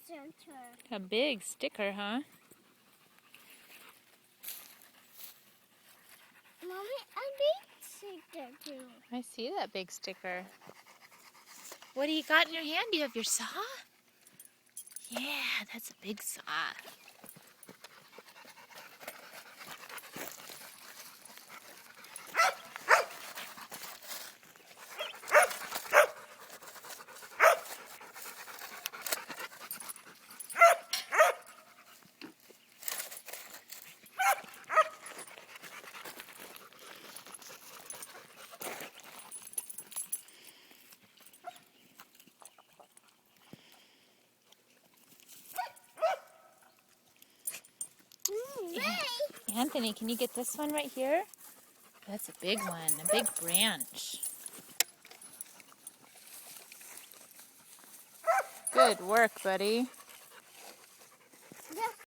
center. A big sticker, huh? Mommy, a big sticker too. I see that big sticker. What do you got in your hand? Do you have your saw? Yeah, that's a big saw. Anthony, can you get this one right here? That's a big one, a big branch. Good work, buddy.